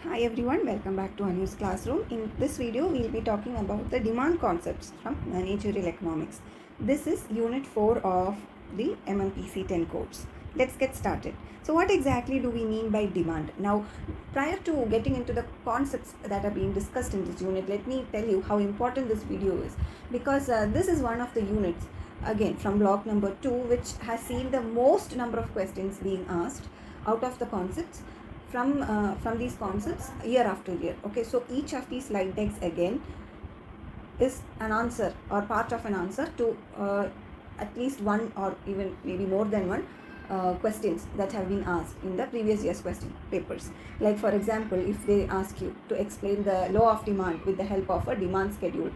Hi everyone, welcome back to Anu's classroom. In this video, we'll be talking about the demand concepts from managerial economics. This is unit 4 of the MMPC 10 course. Let's get started. So what exactly do we mean by demand? Now, prior to getting into the concepts that are being discussed in this unit, let me tell you how important this video is, because this is one of the units, again from block number 2, which has seen the most number of questions being asked out of the concepts from these concepts year after year. Okay, so each of these slide decks again is an answer or part of an answer to at least one or even maybe more than one questions that have been asked in the previous year's question papers. Like for example, if they ask you to explain the law of demand with the help of a demand schedule,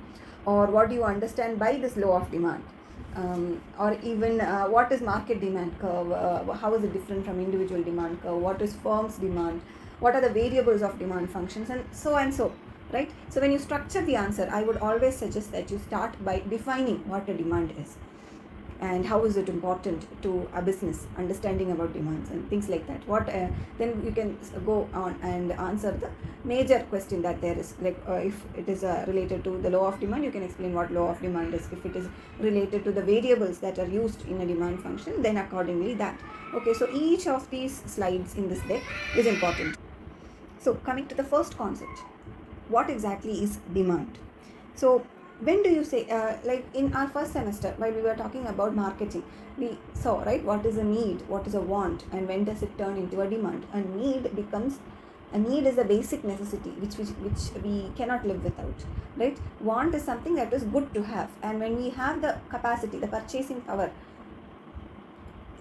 or what do you understand by this law of demand, or even what is market demand curve, how is it different from individual demand curve, what is firm's demand, what are the variables of demand functions, and so, right? So when you structure the answer, I would always suggest that you start by defining what a demand is and how is it important to a business, understanding about demands and things like that. Then you can go on and answer the major question that there is, like if it is related to the law of demand, you can explain what law of demand is. If it is related to the variables that are used in a demand function, then accordingly that. Okay, so each of these slides in this deck is important. So coming to the first concept, what exactly is demand? So when do you say, like in our first semester, while we were talking about marketing, we saw, right, what is a need, what is a want, and when does it turn into a demand? A need is a basic necessity which we cannot live without, right? Want is something that is good to have, and when we have the capacity, the purchasing power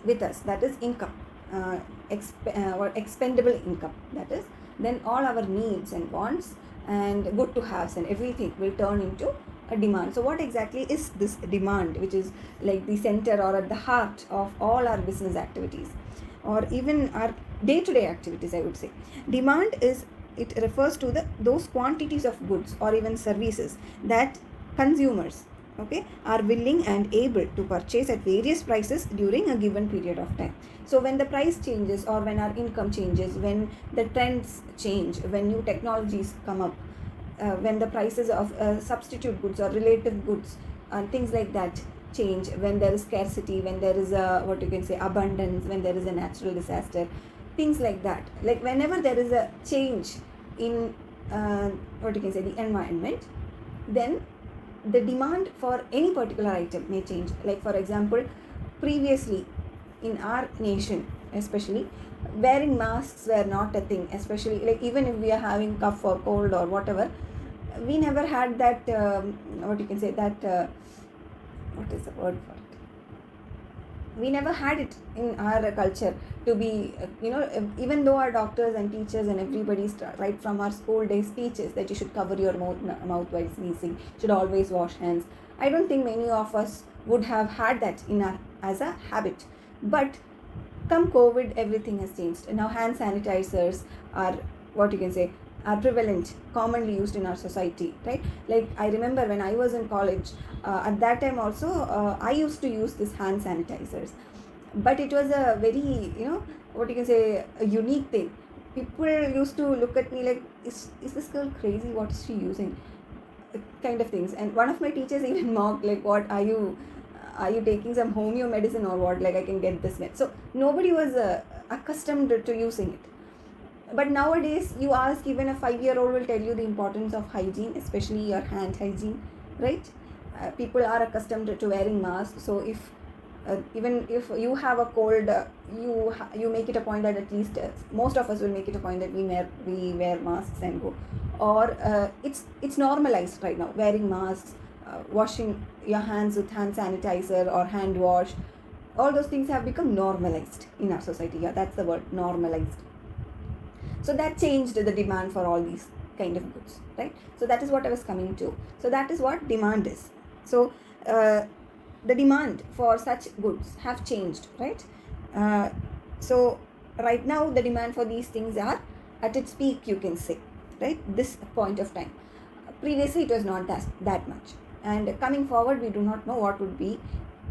with us, that is income, or expendable income, that is, then all our needs and wants and good to haves and everything will turn into a demand. So what exactly is this demand, which is like the center or at the heart of all our business activities or even our day-to-day activities? I would say demand is, it refers to those quantities of goods or even services that consumers, okay, are willing and able to purchase at various prices during a given period of time. So when the price changes, or when our income changes, when the trends change, when new technologies come up, when the prices of substitute goods or relative goods and things like that change, when there is scarcity, when there is a, what you can say, abundance, when there is a natural disaster, things like that. Like whenever there is a change in what you can say, the environment, then the demand for any particular item may change. Like for example, previously in our nation especially, wearing masks were not a thing, especially like even if we are having cough or cold or whatever, we never had that what you can say, that what is the word for it, we never had it in our culture to be even though our doctors and teachers and everybody right from our school day speeches that you should cover your mouth while sneezing, should always wash hands, I don't think many of us would have had that in our as a habit. But come COVID, everything has changed. Now hand sanitizers are, what you can say, are prevalent, commonly used in our society, right? Like I remember when I was in college, at that time also, I used to use this hand sanitizers, but it was a very, what you can say, a unique thing. People used to look at me like, is this girl crazy? What is she using? Kind of things. And one of my teachers even mocked, like, what are you taking some homeo medicine or what? Like I can get this net. So nobody was accustomed to using it. But nowadays, you ask, even a 5-year-old will tell you the importance of hygiene, especially your hand hygiene, right? People are accustomed to wearing masks. So if even if you have a cold, you make it a point that at least most of us will make it a point that we wear masks and go. Or it's normalized right now, wearing masks, washing your hands with hand sanitizer or hand wash. All those things have become normalized in our society. Yeah, that's the word, normalized. So that changed the demand for all these kind of goods, right? So that is what I was coming to. So that is what demand is. So the demand for such goods have changed, right? So right now the demand for these things are at its peak, you can say, right? This point of time. Previously it was not that much. And coming forward, we do not know what would be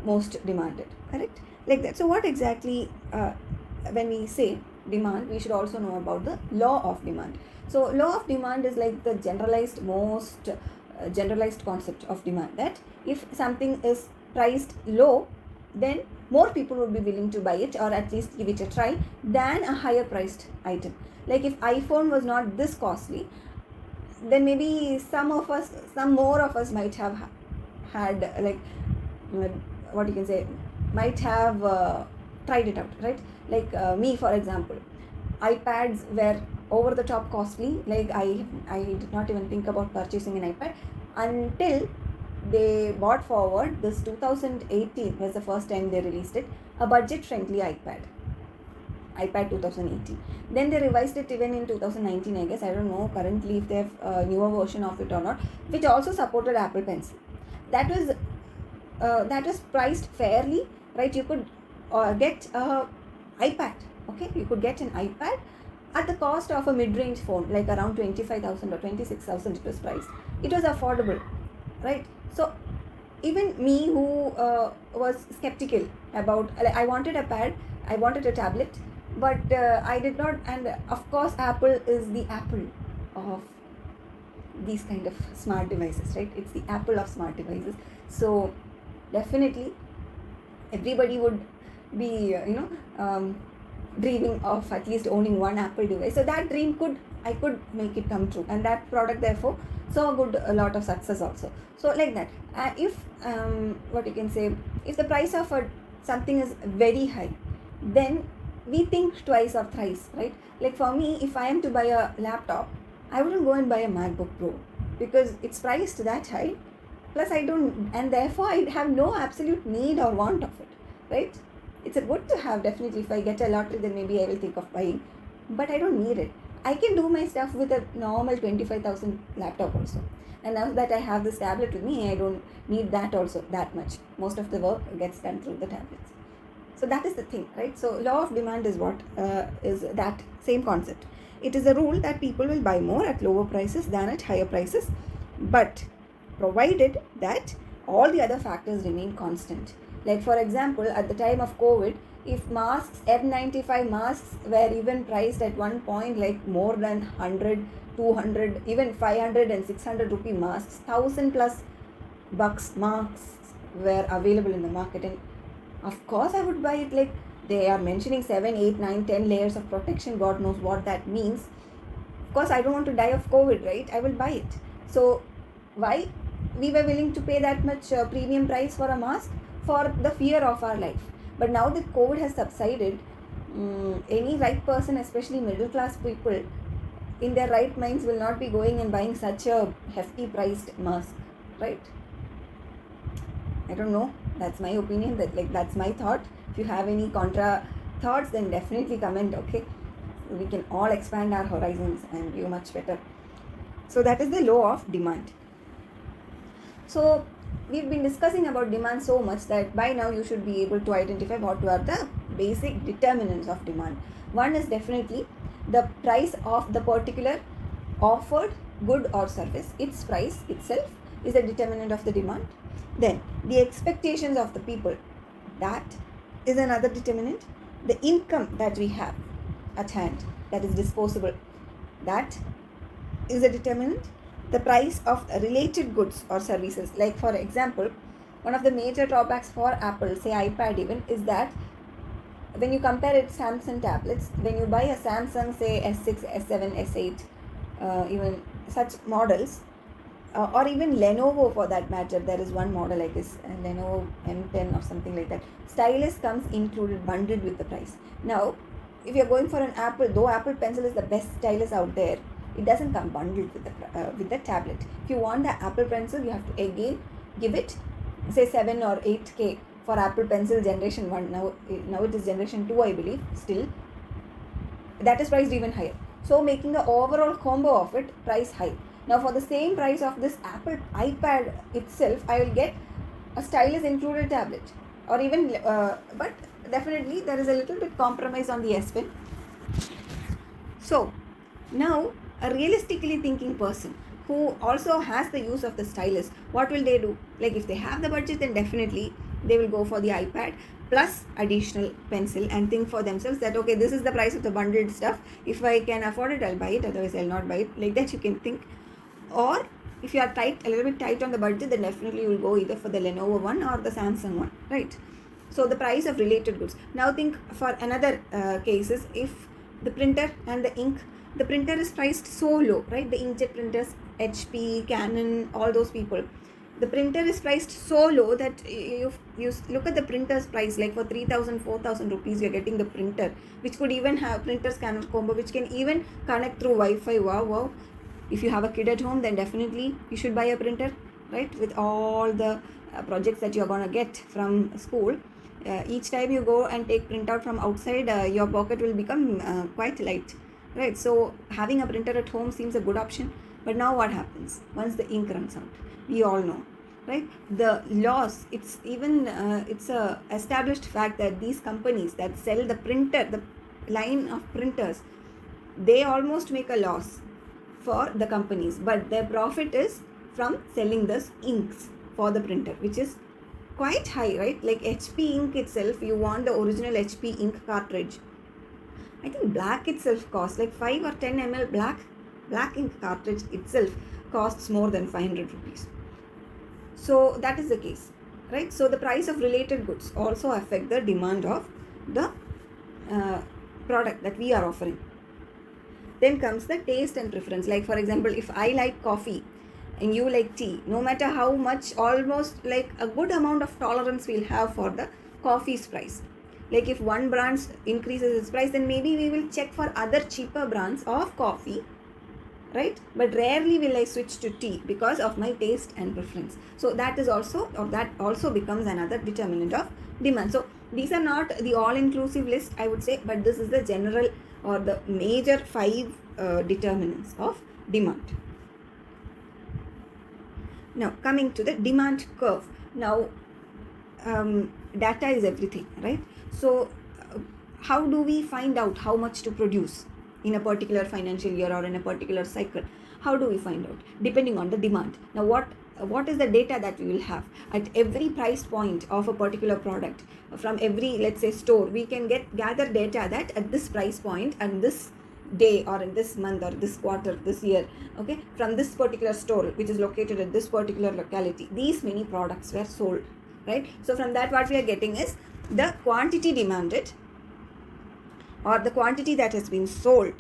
most demanded, correct? Like that. So what exactly, when we say demand, we should also know about the law of demand. So law of demand is like the most generalized concept of demand, that if something is priced low, then more people would be willing to buy it, or at least give it a try, than a higher priced item. Like if iPhone was not this costly, then maybe some more of us might have had, like, what you can say, might have tried it out, right? Like me, for example, iPads were over the top costly. Like I did not even think about purchasing an iPad until they brought forward this 2018 was the first time they released it, a budget friendly iPad 2018. Then they revised it even in 2019, I guess. I don't know currently if they have a newer version of it or not, which also supported Apple Pencil. That was priced fairly, right? You could get a iPad, okay? You could get an iPad at the cost of a mid-range phone, like around 25,000 or 26,000 it was priced. It was affordable, right? So even me, who was skeptical about, I wanted a pad, I wanted a tablet, but I did not. And of course, Apple is the Apple of these kind of smart devices, right? It's the Apple of smart devices. So definitely everybody would be dreaming of at least owning one Apple device. So that dream I could make it come true, and that product therefore saw a lot of success also. So like that, if what you can say, if the price of something is very high, then we think twice or thrice, right? Like for me, if I am to buy a laptop, I wouldn't go and buy a MacBook Pro because it's priced that high. Plus and therefore I have no absolute need or want of it, right? It's a good to have, definitely. If I get a lottery, then maybe I will think of buying, but I don't need it. I can do my stuff with a normal 25,000 laptop also. And now that I have this tablet with me, I don't need that also that much. Most of the work gets done through the tablets. So that is the thing, right? So law of demand is what is that same concept. It is a rule that people will buy more at lower prices than at higher prices, but provided that all the other factors remain constant. Like for example, at the time of COVID, if masks, N95 masks were even priced at one point like more than 100, 200, even 500 and 600 rupee masks, 1000 plus bucks masks were available in the market, and of course I would buy it. Like they are mentioning 7, 8, 9, 10 layers of protection. God knows what that means. Of course I don't want to die of COVID, right? I will buy it. So why we were willing to pay that much premium price for a mask? For the fear of our life. But now that COVID has subsided, any right person, especially middle class people in their right minds, will not be going and buying such a hefty priced mask, right? I don't know. That's my opinion. That's my thought. If you have any contra thoughts, then definitely comment, okay? We can all expand our horizons and view much better. So that is the law of demand. So we've been discussing about demand so much that by now you should be able to identify what are the basic determinants of demand. One is definitely the price of the particular offered good or service. Its price itself is a determinant of the demand. Then the expectations of the people, that is another determinant. The income that we have at hand, that is disposable, that is a determinant. The price of related goods or services. Like for example, one of the major drawbacks for Apple, say iPad even, is that when you compare it Samsung tablets, when you buy a Samsung, say S6, S7, S8, even such models, or even Lenovo for that matter, there is one model like this, Lenovo M10 or something like that. Stylus comes included, bundled with the price. Now, if you're going for an Apple, though Apple Pencil is the best stylus out there, it doesn't come bundled with the tablet. If you want the Apple Pencil, you have to again give it, say 7 or 8K for Apple Pencil generation 1. Now it is generation 2, I believe, still. That is priced even higher. So making the overall combo of it price high. Now for the same price of this Apple iPad itself, I will get a stylus included tablet. Or even, but definitely there is a little bit compromise on the S Pen. So now a realistically thinking person who also has the use of the stylus, what will they do? Like if they have the budget, then definitely they will go for the iPad. plus additional pencil and think for themselves that okay, this is the price of the bundled stuff, if I can afford it I'll buy it, otherwise I'll not buy it, like that you can think. Or if you are a little bit tight on the budget, then definitely you will go either for the Lenovo one or the Samsung one, right? So the price of related goods. Now think for another cases, if the printer and the ink, the printer is priced so low, right? The inkjet printers, HP, Canon, all those people, the printer is priced so low that you look at the printer's price, like for 3,000, 4,000 rupees you're getting the printer, which could even have printer scanner combo, which can even connect through Wi-Fi. Wow. If you have a kid at home, then definitely you should buy a printer, right? With all the projects that you're gonna get from school, each time you go and take printout from outside, your pocket will become quite light, right? So having a printer at home seems a good option. But now what happens once the ink runs out? We all know, right? The loss, it's even it's a established fact that these companies that sell the printer, the line of printers, they almost make a loss for the companies, but their profit is from selling this inks for the printer, which is quite high, right? Like HP ink itself, you want the original HP ink cartridge, I think black itself costs like 5 or 10 ml black ink cartridge itself costs more than 500 rupees. So that is the case, right? So the price of related goods also affect the demand of the product that we are offering. Then comes the taste and preference. Like for example, if I like coffee and you like tea, no matter how much, almost like a good amount of tolerance we'll have for the coffee's price. Like if one brand increases its price, then maybe we will check for other cheaper brands of coffee, right? But rarely will I switch to tea because of my taste and preference. So that is also, or that also becomes another determinant of demand. So these are not the all-inclusive list, I would say, but this is the general or the major 5 determinants of demand. Now coming to the demand curve. Now data is everything, right? So how do we find out how much to produce in a particular financial year or in a particular cycle? How do we find out? Depending on the demand. Now what is the data that we will have at every price point of a particular product? From every, let's say, store, we can gather data that at this price point and this day or in this month or this quarter, this year, okay, from this particular store which is located at this particular locality, these many products were sold, right? So from that, what we are getting is the quantity demanded or the quantity that has been sold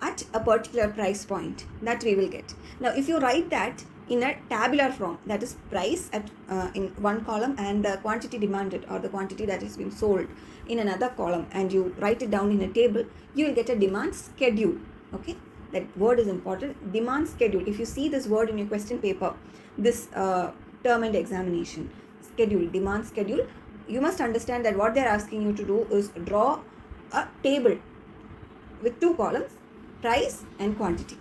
at a particular price point, that we will get. Now if you write that in a tabular form, that is price at in one column and the quantity demanded or the quantity that has been sold in another column, and you write it down in a table, you will get a demand schedule. Okay, that word is important, demand schedule. If you see this word in your question paper, this term and examination, schedule, demand schedule, you must understand that what they are asking you to do is draw a table with 2 columns, price and quantity,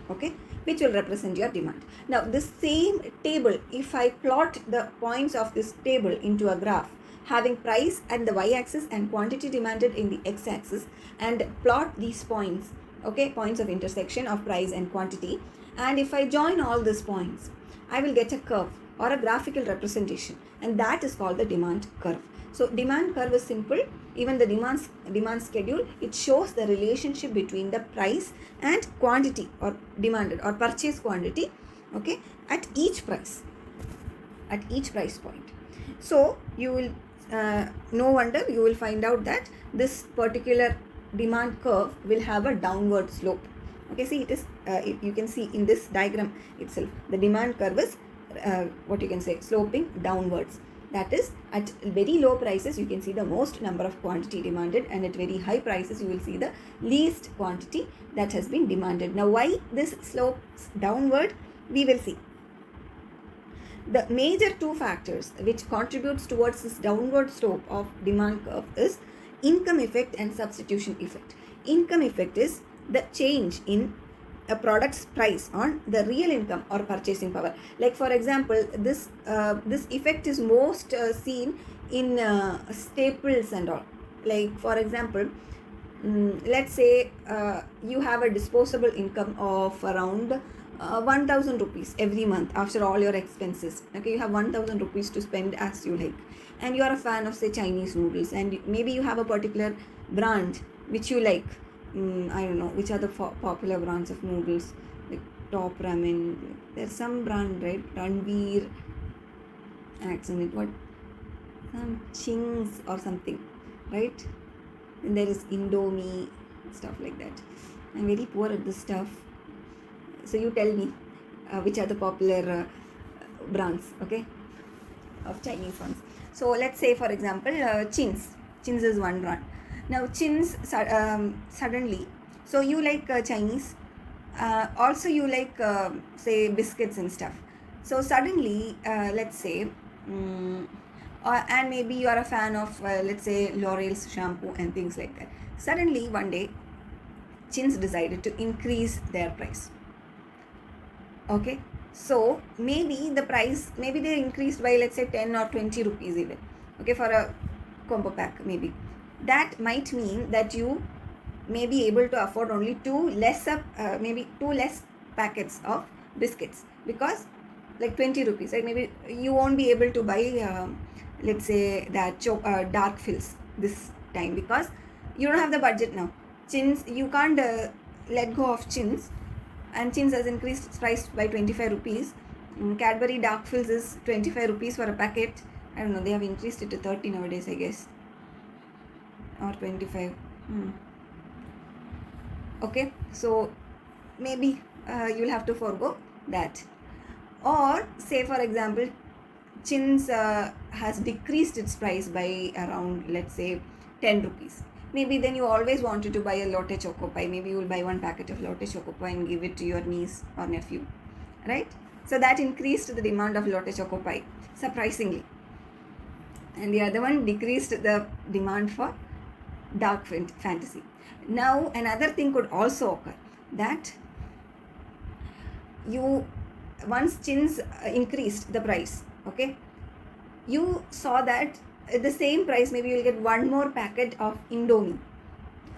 okay, which will represent your demand. Now this same table, if I plot the points of this table into a graph having price at the y-axis and quantity demanded in the x-axis, and plot these points, okay, points of intersection of price and quantity, and if I join all these points, I will get a curve or a graphical representation, and that is called the demand curve. So demand curve is simple. Even the demand schedule, it shows the relationship between the price and quantity or demanded or purchase quantity, okay, at each price point. So you will no wonder you will find out that this particular demand curve will have a downward slope. Okay, see, it is you can see in this diagram itself, the demand curve is what you can say, sloping downwards. That is, at very low prices you can see the most number of quantity demanded, and at very high prices you will see the least quantity that has been demanded. Now why this slopes downward, we will see. The major 2 factors which contributes towards this downward slope of demand curve is income effect and substitution effect. Income effect is the change in a product's price on the real income or purchasing power. Like for example, this effect is most seen in staples and all. Like for example, let's say you have a disposable income of around 1000 rupees every month after all your expenses. Okay, you have 1000 rupees to spend as you like, and you are a fan of, say, Chinese noodles, and maybe you have a particular brand which you like. I don't know which are the popular brands of noodles, like Top Ramen. There's some brand, right? Ranveer, accent, what, some Chings or something, right? And there is Indomie, stuff like that. I'm very poor at this stuff, so you tell me which are the popular brands, okay, of Chinese ones. So let's say, for example, Chins. Chins is one brand. Now Chins suddenly, so you like Chinese, also you like say biscuits and stuff. So suddenly, let's say, and maybe you are a fan of let's say L'Oreal's shampoo and things like that. Suddenly one day, Chins decided to increase their price. Okay, so maybe the price, maybe they increased by, let's say, 10 or 20 rupees even, okay, for a combo pack. Maybe that might mean that you may be able to afford only maybe two less packets of biscuits, because like 20 rupees, right? Maybe you won't be able to buy let's say that dark fills this time, because you don't have the budget now. Chins, you can't let go of Chins, and Chins has increased its price by 25 rupees. Cadbury dark fills is 25 rupees for a packet. I don't know, they have increased it to 30 nowadays, I guess, or 25. Okay, so maybe you'll have to forego that. Or say, for example, Chins has decreased its price by around, let's say, 10 rupees. Maybe then you always wanted to buy a Lotte Choco Pie. Maybe you will buy one packet of Lotte Choco Pie and give it to your niece or nephew, right? So that increased the demand of Lotte Choco Pie, surprisingly. And the other one decreased the demand for dark fantasy. Now another thing could also occur, that you, once Chins increased the price, okay, you saw that at the same price maybe you'll get one more packet of Indomie,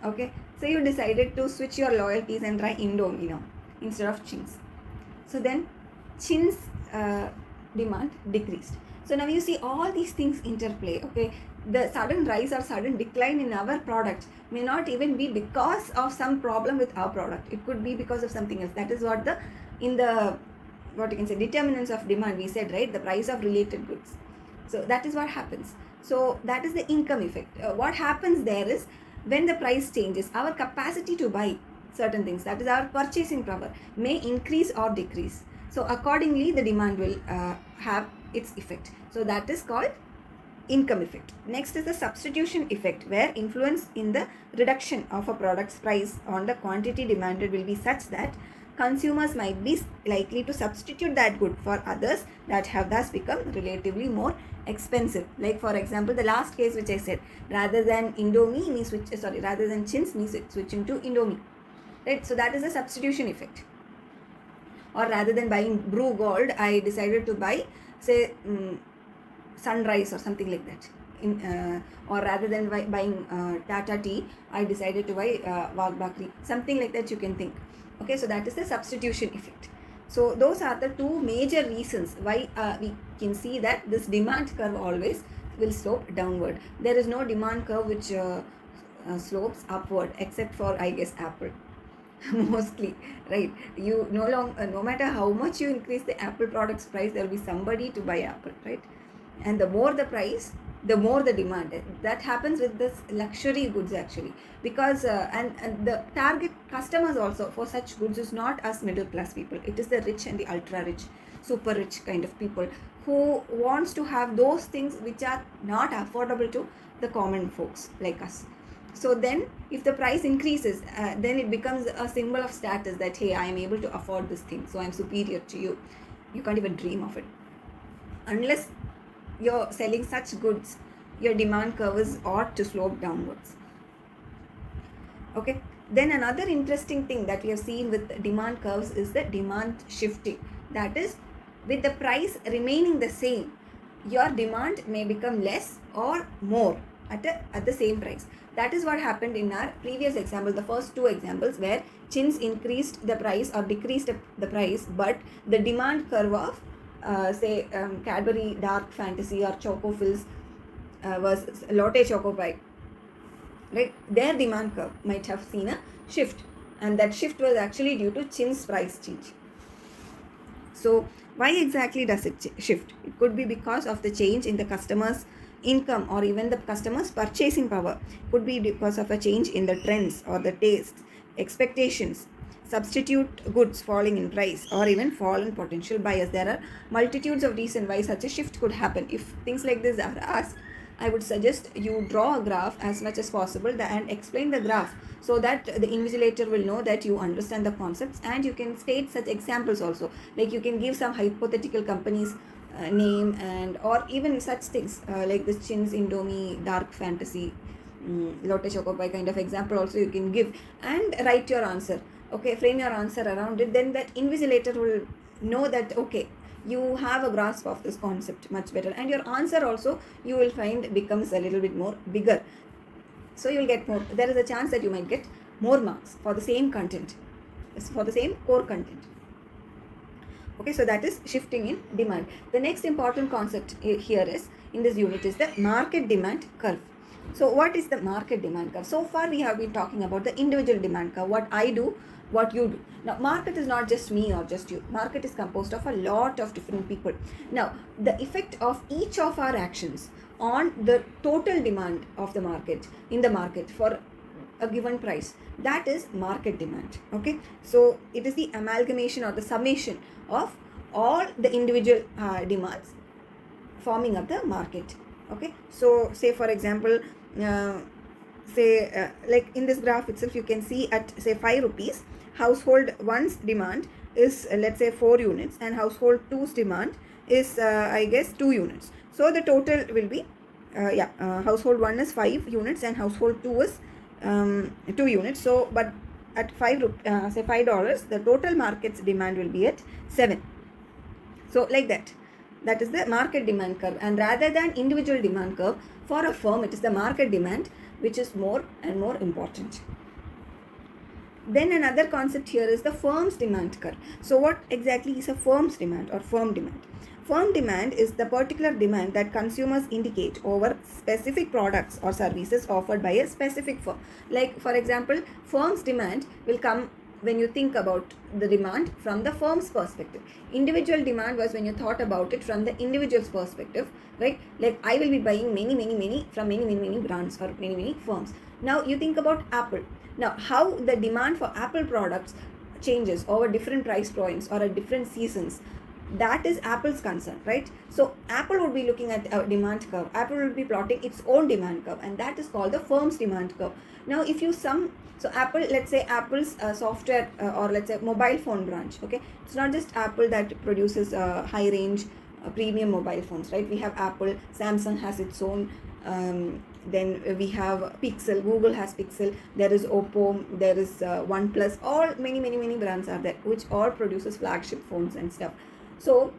okay, so you decided to switch your loyalties and try Indomie now instead of Chins. So then Chins demand decreased. So now you see all these things interplay, okay. The sudden rise or sudden decline in our product may not even be because of some problem with our product. It could be because of something else. That is what what you can say, determinants of demand, we said, right? The price of related goods. So that is what happens. So that is the income effect. What happens there is, when the price changes, our capacity to buy certain things, that is our purchasing power, may increase or decrease. So accordingly, the demand will have its effect. So that is called income effect. Next is the substitution effect, where influence in the reduction of a product's price on the quantity demanded will be such that consumers might be likely to substitute that good for others that have thus become relatively more expensive. Like for example, the last case which I said, rather than Indomie, rather than Chins, me switching to Indomie, right? So that is a substitution effect. Or rather than buying Brew Gold, I decided to buy, say, Sunrise or something like that. Or rather than buying Tata tea, I decided to buy Wagh Bakri, something like that you can think. Okay, so that is the substitution effect. So those are the two major reasons why we can see that this demand curve always will slope downward. There is no demand curve which slopes upward, except for, I guess, Apple. Mostly, right? You no matter how much you increase the Apple product's price, there will be somebody to buy Apple, right? And the more the price, the more the demand. That happens with this luxury goods actually, because and the target customers also for such goods is not us middle class people. It is the rich and the ultra rich, super rich kind of people who wants to have those things which are not affordable to the common folks like us. So then if the price increases, then it becomes a symbol of status that, hey, I am able to afford this thing, so I am superior to you. You can't even dream of it. Unless you're selling such goods, your demand curves ought to slope downwards. Okay. Then another interesting thing that we have seen with demand curves is the demand shifting. That is, with the price remaining the same, your demand may become less or more at the same price. That is what happened in our previous example, the first two examples, where Chins increased the price or decreased the price, but the demand curve of Cadbury Dark Fantasy or Choco Fills was Lotte Choco Pie, right? Their demand curve might have seen a shift, and that shift was actually due to Chin's price change. So why exactly does it shift? It could be because of the change in the customer's income or even the customer's purchasing power. Could be because of a change in the trends or the tastes, expectations, substitute goods falling in price, or even fall in potential buyers. There are multitudes of reasons why such a shift could happen. If things like this are asked, I would suggest you draw a graph as much as possible and explain the graph, so that the invigilator will know that you understand the concepts, and you can state such examples also. Like you can give some hypothetical companies name, and or even such things like this Chin's Indomie Dark Fantasy, Lotte Choco Pie kind of example also you can give, and write your answer. Okay, frame your answer around it. Then that invigilator will know that okay, you have a grasp of this concept much better, and your answer also you will find becomes a little bit more bigger. So you will get more. There is a chance that you might get more marks for the same content, for the same core content. Okay, so that is shifting in demand. The next important concept here is in this unit is the market demand curve. So what is the market demand curve? So far we have been talking about the individual demand curve, what I do, what you do. Now market is not just me or just you. Market is composed of a lot of different people. Now the effect of each of our actions on the total demand of the market, in the market for a given price, that is market demand. Okay, so it is the amalgamation or the summation of all the individual demands forming up the market. Okay, so say for example, like in this graph itself, you can see at say 5 rupees, household 1's demand is let's say 4 units, and household 2's demand is I guess 2 units. So the total will be household 1 is 5 units and household 2 is 2 units. So but at say $5, the total market's demand will be at 7. So like that is the market demand curve. And rather than individual demand curve, for a firm it is the market demand which is more and more important. Then another concept here is the firm's demand curve. So what exactly is a firm's demand or firm demand? Firm demand is the particular demand that consumers indicate over specific products or services offered by a specific firm. Like for example, firm's demand will come when you think about the demand from the firm's perspective. Individual demand was when you thought about it from the individual's perspective, right? Like I will be buying many from many brands or many firms. Now you think about Apple. Now how the demand for Apple products changes over different price points or at different seasons, that is Apple's concern, right? So Apple would be looking at a demand curve. Apple will be plotting its own demand curve, and that is called the firm's demand curve. Now if you so Apple, let's say Apple's software or let's say mobile phone branch, okay? It's not just Apple that produces high range premium mobile phones, right? We have Apple, Samsung has its own, then we have Pixel, Google has Pixel, there is Oppo, there is OnePlus, all many brands are there, which all produces flagship phones and stuff. So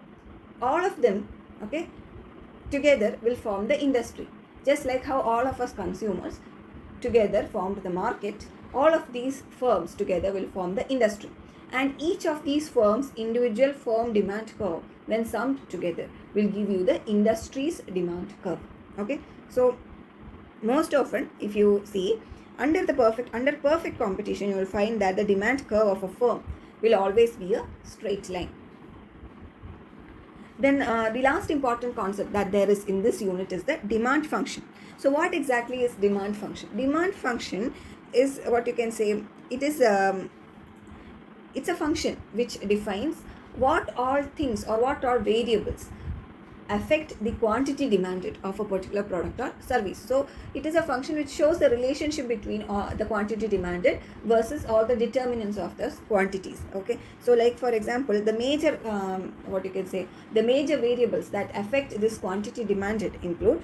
all of them, okay, together will form the industry. Just like how all of us consumers together formed the market, all of these firms together will form the industry. And each of these firms' individual firm demand curve, when summed together, will give you the industry's demand curve. Okay, so most often if you see under perfect competition, you will find that the demand curve of a firm will always be a straight line. Then the last important concept that there is in this unit is the demand function. So what exactly is demand function? Demand function is what you can say, it is it's a function which defines what all things or what all variables affect the quantity demanded of a particular product or service. So it is a function which shows the relationship between the quantity demanded versus all the determinants of the quantities. Okay, so like for example, the major what you can say, the major variables that affect this quantity demanded include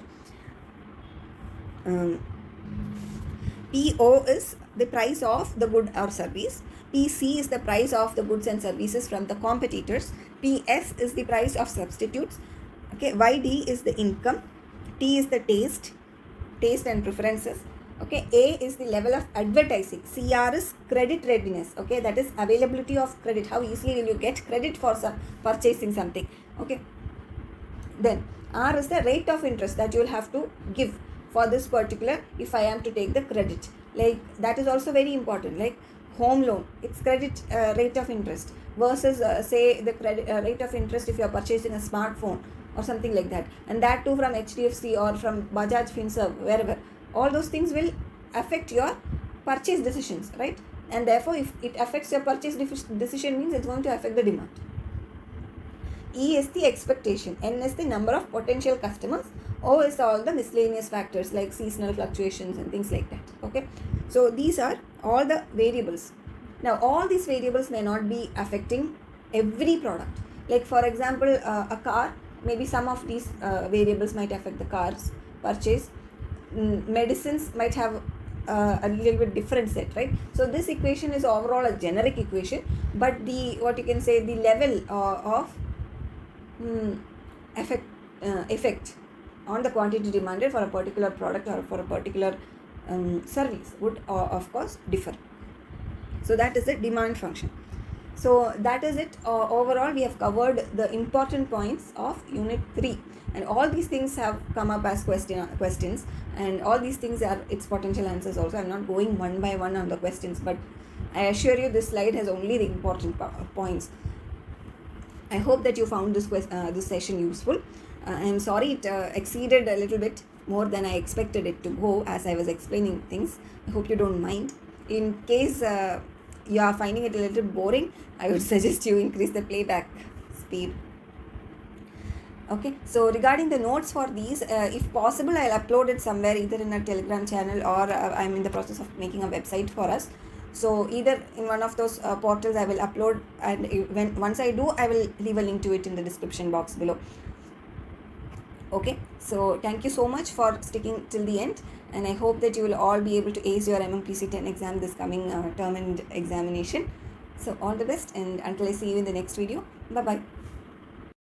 PO is the price of the good or service. PC is the price of the goods and services from the competitors. PS is the price of substitutes. Okay, YD is the income. T is the taste and preferences. Okay, A is the level of advertising. CR is credit readiness. Okay, that is availability of credit. How easily will you get credit for purchasing something? Okay, then R is the rate of interest that you will have to give for this particular, if I am to take the credit. Like that is also very important. Like home loan, it's credit rate of interest versus say the credit rate of interest if you are purchasing a smartphone or something like that, and that too from HDFC or from Bajaj Finserv, wherever. All those things will affect your purchase decisions, right? And therefore, if it affects your purchase decision, means it's going to affect the demand. E is the expectation, N is the number of potential customers, O is all the miscellaneous factors like seasonal fluctuations and things like that. Okay, so these are all the variables. Now, all these variables may not be affecting every product. Like for example, a car, maybe some of these variables might affect the car's purchase. Medicines might have a little bit different set, right? So this equation is overall a generic equation, but the, what you can say, the level of effect on the quantity demanded for a particular product or for a particular service would of course differ. So that is the demand function. So that is it. Overall, we have covered the important points of Unit 3, and all these things have come up as questions, and all these things are its potential answers also. I am not going one by one on the questions, but I assure you this slide has only the important points. I hope that you found this session useful. I am sorry it exceeded a little bit more than I expected it to go as I was explaining things. I hope you don't mind. In case you are finding it a little boring, I would suggest you increase the playback speed. Okay, so regarding the notes for these, if possible, I'll upload it somewhere, either in a Telegram channel or I'm in the process of making a website for us. So either in one of those portals I will upload, and once I do, I will leave a link to it in the description box below. Okay, so thank you so much for sticking till the end, and I hope that you will all be able to ace your MMPC 10 exam this coming term and examination. So all the best, and until I see you in the next video, bye bye.